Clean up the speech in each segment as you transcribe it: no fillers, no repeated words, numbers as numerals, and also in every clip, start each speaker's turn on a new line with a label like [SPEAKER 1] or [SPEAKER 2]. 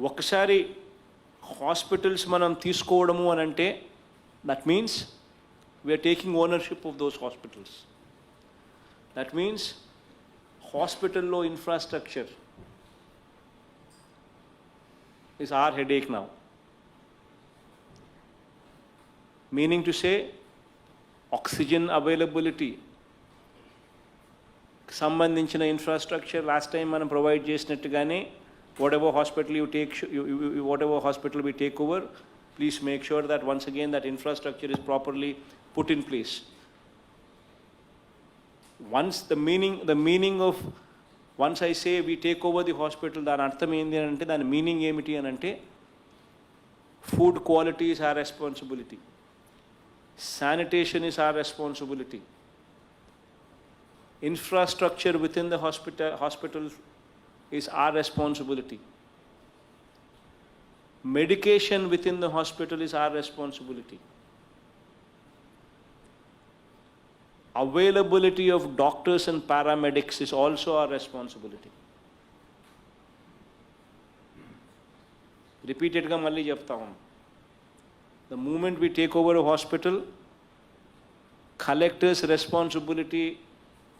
[SPEAKER 1] ఒకసారి హాస్పిటల్స్ మనం తీసుకోవడము అని అంటే that means we're taking ownership of those hospitals. That means హాస్పిటల్లో infrastructure is our headache now. Meaning to say, oxygen availability, సంబంధించిన ఇన్ఫ్రాస్ట్రక్చర్ లాస్ట్ టైం మనం provide చేసినట్టుగానే whatever hospital you take, whatever hospital we take over, please make sure that once again that infrastructure is properly put in place. Once the meaning of once I say we take over the hospital, దాని అర్థం ఏంటి అని అంటే, దాని meaning ఏమిటి అని అంటే, food quality is our responsibility, sanitation is our responsibility, infrastructure within the hospital is our responsibility, medication within the hospital is our responsibility, availability of doctors and paramedics is also our responsibility. Repeatedly malli chepta hun, the moment we take over a hospital, collectors responsibility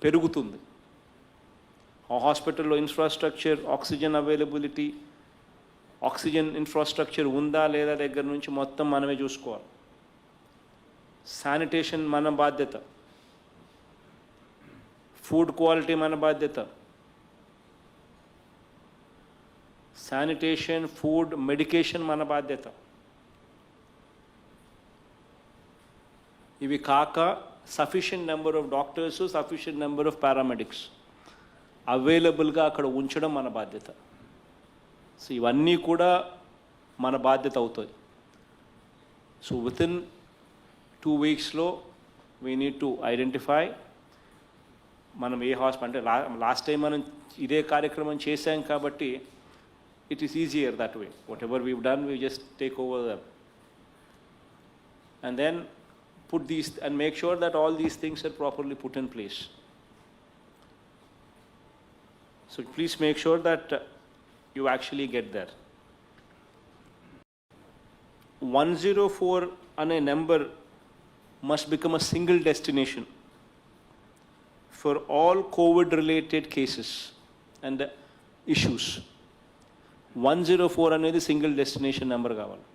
[SPEAKER 1] perugutundi. A hospital lo infrastructure, oxygen availability, oxygen infrastructure unda leda దగ్గర నుంచి మొత్తం మనమే చూసుకోవాలి. Sanitation మన బాధ్యత, food quality మన బాధ్యత, sanitation, food, medication మన బాధ్యత. ఇవి కాక sufficient number of doctors, sufficient number of paramedics అవైలబుల్గా అక్కడ ఉంచడం మన బాధ్యత. సో ఇవన్నీ కూడా మన బాధ్యత అవుతుంది. సో వితిన్ 2 weeksలో వీ నీడ్ టు ఐడెంటిఫై మనం ఏ హాస్పిటల్ అంటే లాస్ట్ టైం మనం ఇదే కార్యక్రమం చేశాం కాబట్టి it is easier that way. Whatever we done, we just take over them and then put these and make sure that all these things are properly put in place. So please make sure that you actually get there. 104 on a number must become a single destination for all COVID related cases and issues. 104 అనేది single destination number కావాలి.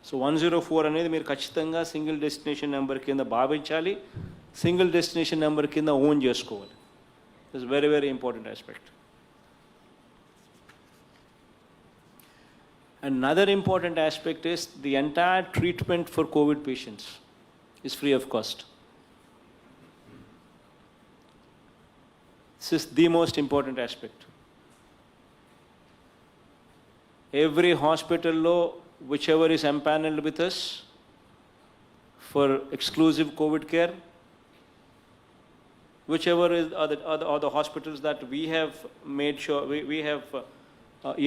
[SPEAKER 1] So 104 అనేది మీరు ఖచ్చితంగా single destination number కింద భావించాలి, single destination number కింద own చేసుకోవాలి. This very very important aspect. Another important aspect is the entire treatment for COVID patients is free of cost. This is the most important aspect. Every hospital law, whichever is empaneled with us for exclusive COVID care, whichever is are the hospitals that we have made sure we have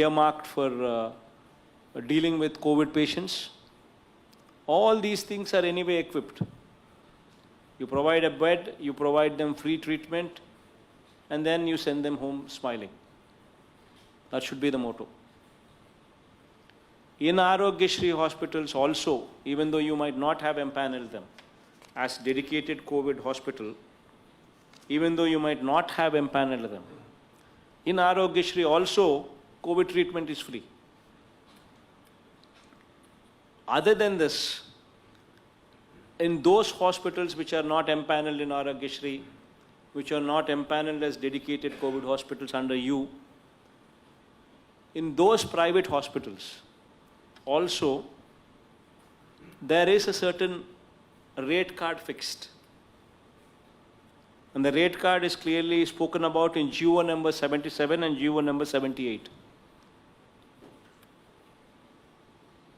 [SPEAKER 1] earmarked for dealing with COVID patients, all these things are anyway equipped. You provide a bed, you provide them free treatment, and then you send them home smiling. That should be the motto. In Aarogyasri hospitals also, even though you might not have empaneled them as dedicated COVID hospital, even though you might not have empaneled them, in Aarogyasri also COVID treatment is free. Other than this, in those hospitals which are not empaneled in Aarogyasri, which are not empaneled as dedicated COVID hospitals under you, in those private hospitals also there is a certain rate card fixed, and the rate card is clearly spoken about in GO number 77 and GO number 78.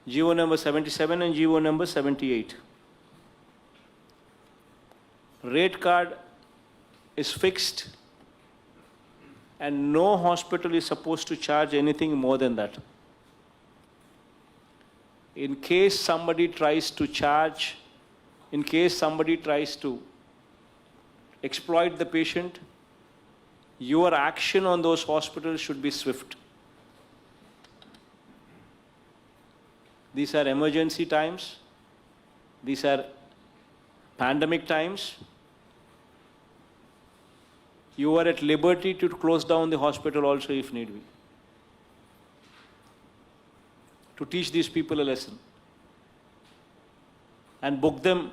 [SPEAKER 1] GO number 77 and GO number 78. Rate card is fixed and no hospital is supposed to charge anything more than that. In case somebody tries to charge, in case somebody tries to exploit the patient, your action on those hospitals should be swift. These are emergency times. These are pandemic times. You are at liberty to close down the hospital also if need be, to teach these people a lesson and book them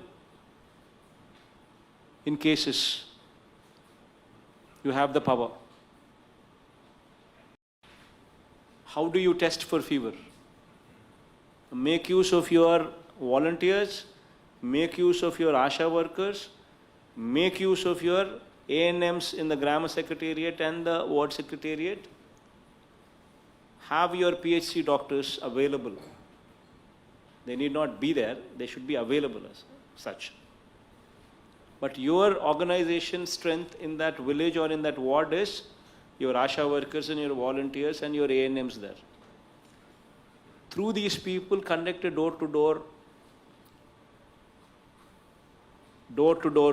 [SPEAKER 1] in cases. You have the power. How do you test for fever? Make use of your volunteers, make use of your ASHA workers, make use of your ANMs in the Grammar Secretariat and the Ward Secretariat. Have your PHC doctors available. They need not be there, they should be available as such. But your organization strength in that village or in that ward is your ASHA workers and your volunteers and your ANMs there. Through these people, conduct a door-to-door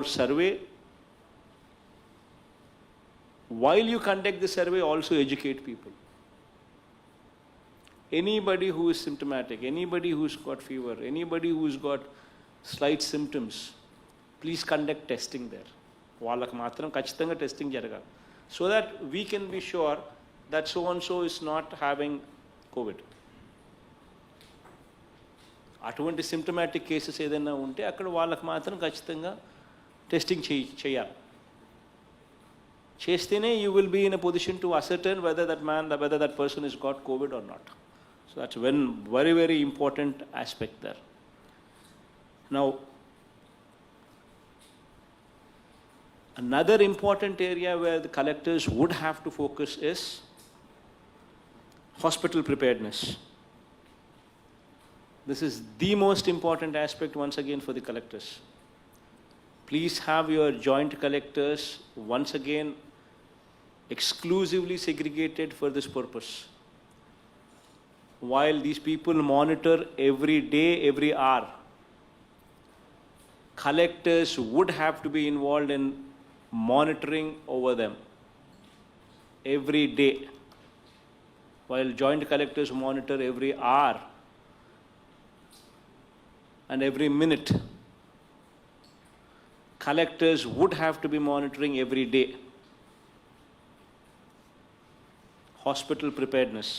[SPEAKER 1] survey. While you conduct the survey, also educate people. Anybody who is symptomatic, anybody who's got fever, anybody who's got slight symptoms, please conduct testing there. వాళ్ళకి మాత్రం ఖచ్చితంగా testing జరగాలి. So that we can be sure that so-and-so is not having COVID. అటువంటి symptomatic cases ఏదైనా ఉంటే అక్కడ వాళ్ళకి మాత్రం ఖచ్చితంగా టెస్టింగ్ చేయాలి. చేస్తేనే you will be in a position to ascertain whether that person has got COVID or not. So that's one very, very important aspect there. Now, another important area where the collectors would have to focus is hospital preparedness. This is the most important aspect once again for the collectors. Please have your joint collectors once again exclusively segregated for this purpose. While these people monitor every day, every hour, collectors would have to be involved in monitoring over them every day. While joint collectors monitor every hour and every minute, collectors would have to be monitoring every day. Hospital preparedness.